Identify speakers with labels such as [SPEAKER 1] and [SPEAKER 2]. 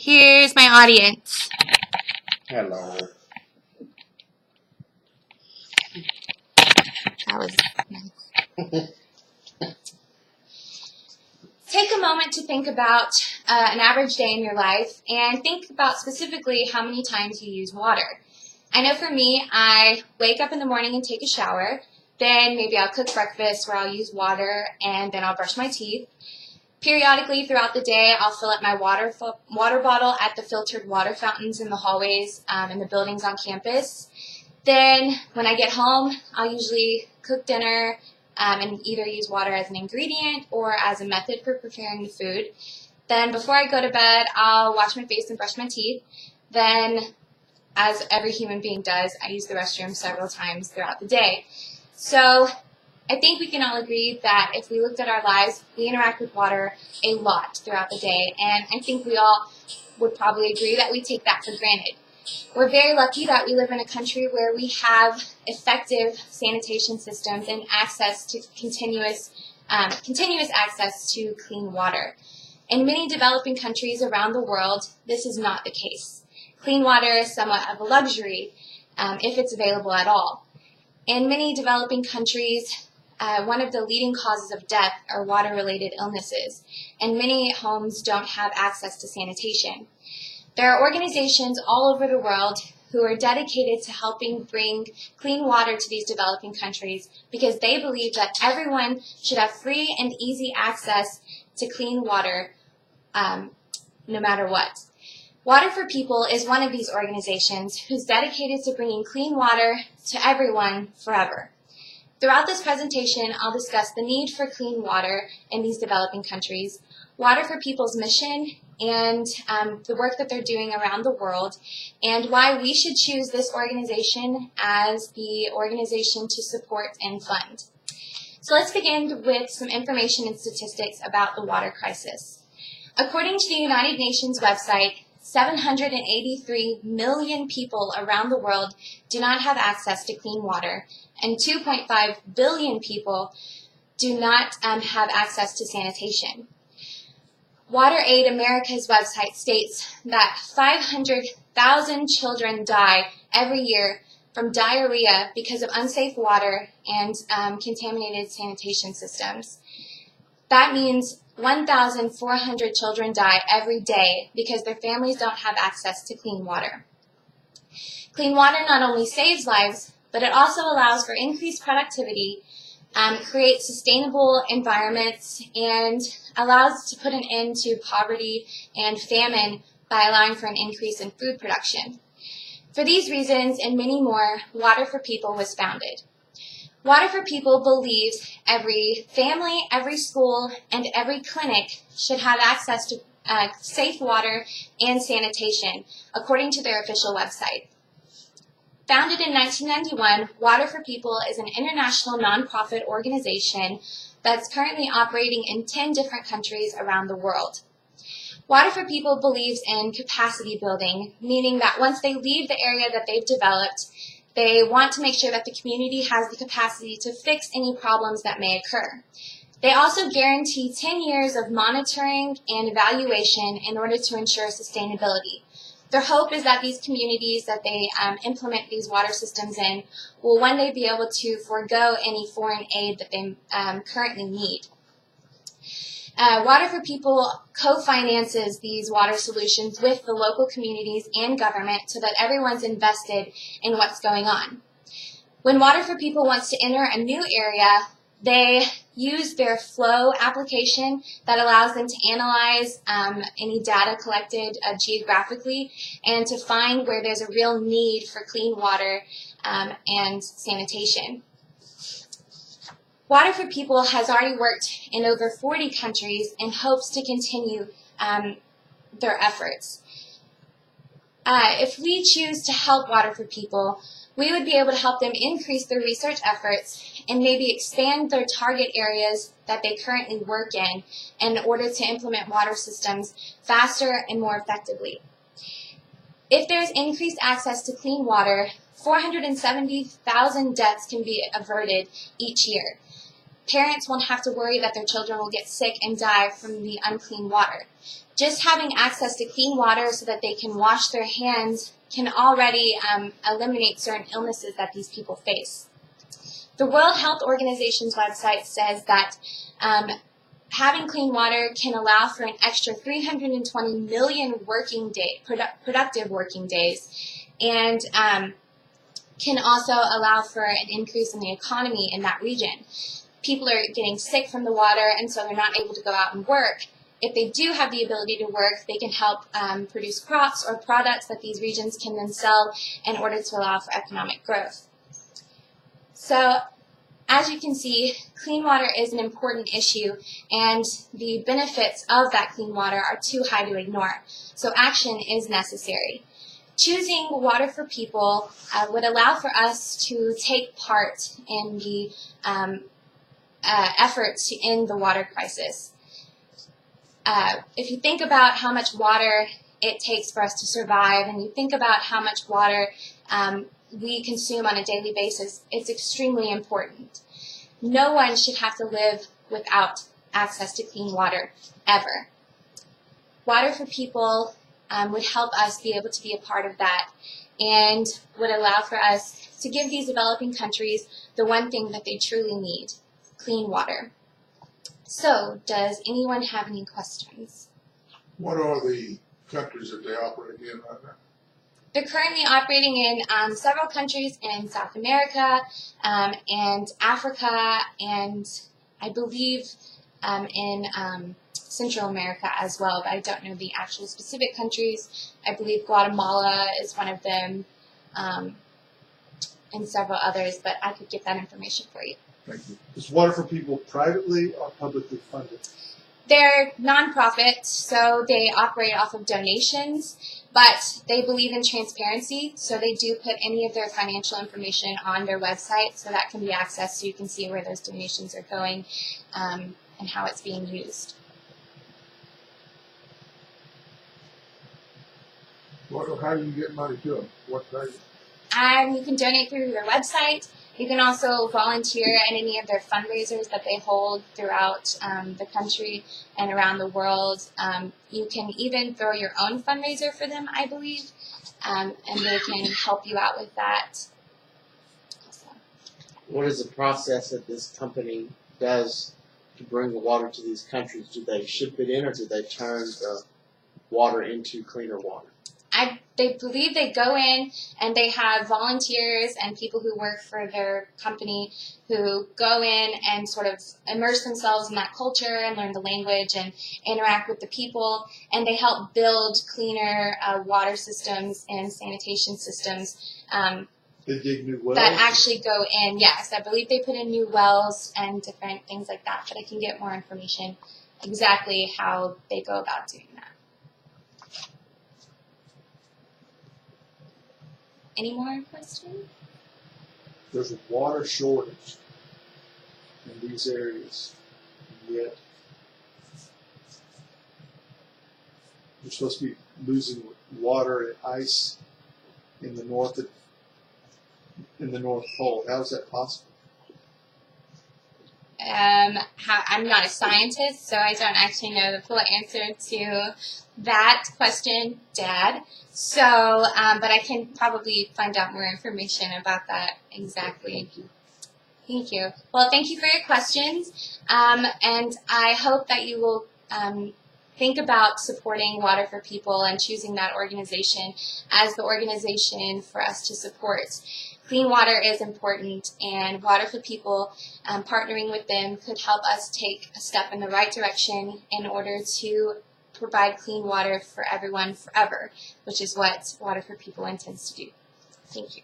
[SPEAKER 1] Here's my audience.
[SPEAKER 2] Hello.
[SPEAKER 1] That was nice. Take a moment to think about an average day in your life and think about specifically how many times you use water. I know for me, I wake up in the morning and take a shower. Then maybe I'll cook breakfast where I'll use water, and then I'll brush my teeth. Periodically throughout the day, I'll fill up my water bottle at the filtered water fountains in the hallways and the buildings on campus. Then when I get home, I'll usually cook dinner and either use water as an ingredient or as a method for preparing the food. Then before I go to bed, I'll wash my face and brush my teeth. Then, as every human being does, I use the restroom several times throughout the day. So I think we can all agree that if we looked at our lives, we interact with water a lot throughout the day, and I think we all would probably agree that we take that for granted. We're very lucky that we live in a country where we have effective sanitation systems and access to continuous access to clean water. In many developing countries around the world, this is not the case. Clean water is somewhat of a luxury, if it's available at all. In many developing countries, one of the leading causes of death are water-related illnesses, and many homes don't have access to sanitation. There are organizations all over the world who are dedicated to helping bring clean water to these developing countries because they believe that everyone should have free and easy access to clean water, no matter what. Water for People is one of these organizations who's dedicated to bringing clean water to everyone forever. Throughout this presentation, I'll discuss the need for clean water in these developing countries, Water for People's mission, and the work that they're doing around the world, and why we should choose this organization as the organization to support and fund. So let's begin with some information and statistics about the water crisis. According to the United Nations website, 783 million people around the world do not have access to clean water, and 2.5 billion people do not have access to sanitation. WaterAid America's website states that 500,000 children die every year from diarrhea because of unsafe water and contaminated sanitation systems. That means 1,400 children die every day because their families don't have access to clean water. Clean water not only saves lives, but it also allows for increased productivity, creates sustainable environments, and allows to put an end to poverty and famine by allowing for an increase in food production. For these reasons and many more, Water for People was founded. Water for People believes every family, every school, and every clinic should have access to safe water and sanitation, according to their official website. Founded in 1991, Water for People is an international nonprofit organization that's currently operating in 10 different countries around the world. Water for People believes in capacity building, meaning that once they leave the area that they've developed, they want to make sure that the community has the capacity to fix any problems that may occur. They also guarantee 10 years of monitoring and evaluation in order to ensure sustainability. Their hope is that these communities that they implement these water systems in will one day be able to forego any foreign aid that they currently need. Water for People co-finances these water solutions with the local communities and government so that everyone's invested in what's going on. When Water for People wants to enter a new area, they use their flow application that allows them to analyze any data collected geographically and to find where there's a real need for clean water and sanitation. Water for People has already worked in over 40 countries and hopes to continue their efforts. If we choose to help Water for People, we would be able to help them increase their research efforts and maybe expand their target areas that they currently work in order to implement water systems faster and more effectively. If there's increased access to clean water, 470,000 deaths can be averted each year. Parents won't have to worry that their children will get sick and die from the unclean water. Just having access to clean water so that they can wash their hands can already eliminate certain illnesses that these people face. The World Health Organization's website says that having clean water can allow for an extra 320 million productive working days, and can also allow for an increase in the economy in that region. People are getting sick from the water, and so they're not able to go out and work. If they do have the ability to work, they can help produce crops or products that these regions can then sell in order to allow for economic growth. So, as you can see, clean water is an important issue, and the benefits of that clean water are too high to ignore. So action is necessary. Choosing Water for People would allow for us to take part in the efforts to end the water crisis. If you think about how much water it takes for us to survive, and you think about how much water we consume on a daily basis, it's extremely important. No one should have to live without access to clean water, ever. Water for People would help us be able to be a part of that, and would allow for us to give these developing countries the one thing that they truly need: clean water. So, does anyone have any questions?
[SPEAKER 2] What are the countries that they operate in right now?
[SPEAKER 1] They're currently operating in several countries in South America and Africa, and I believe in Central America as well, but I don't know the actual specific countries. I believe Guatemala is one of them, and several others, but I could get that information for you.
[SPEAKER 2] Thank you.
[SPEAKER 3] Is Water for People privately or publicly funded?
[SPEAKER 1] They're nonprofit, so they operate off of donations, but they believe in transparency, so they do put any of their financial information on their website, so that can be accessed so you can see where those donations are going and how it's being used.
[SPEAKER 2] How do you get money to them? What they?
[SPEAKER 1] You can donate through their website. You can also volunteer in any of their fundraisers that they hold throughout the country and around the world. You can even throw your own fundraiser for them, I believe, and they can help you out with that.
[SPEAKER 4] What is the process that this company does to bring the water to these countries? Do they ship it in, or do they turn the water into cleaner water?
[SPEAKER 1] They believe they go in and they have volunteers and people who work for their company who go in and sort of immerse themselves in that culture and learn the language and interact with the people, and they help build cleaner water systems and sanitation systems
[SPEAKER 3] They dig new wells?
[SPEAKER 1] that actually go in. Yes, I believe they put in new wells and different things like that, but I can get more information exactly how they go about doing that. Any more questions?
[SPEAKER 3] There's a water shortage in these areas, and yet you're supposed to be losing water and ice in the North Pole. How is that possible?
[SPEAKER 1] I'm not a scientist, so I don't actually know the full answer to that question, Dad. So, but I can probably find out more information about that exactly. Thank you. Well, thank you for your questions, and I hope that you will think about supporting Water for People and choosing that organization as the organization for us to support. Clean water is important, and Water for People, partnering with them, could help us take a step in the right direction in order to provide clean water for everyone forever, which is what Water for People intends to do. Thank you.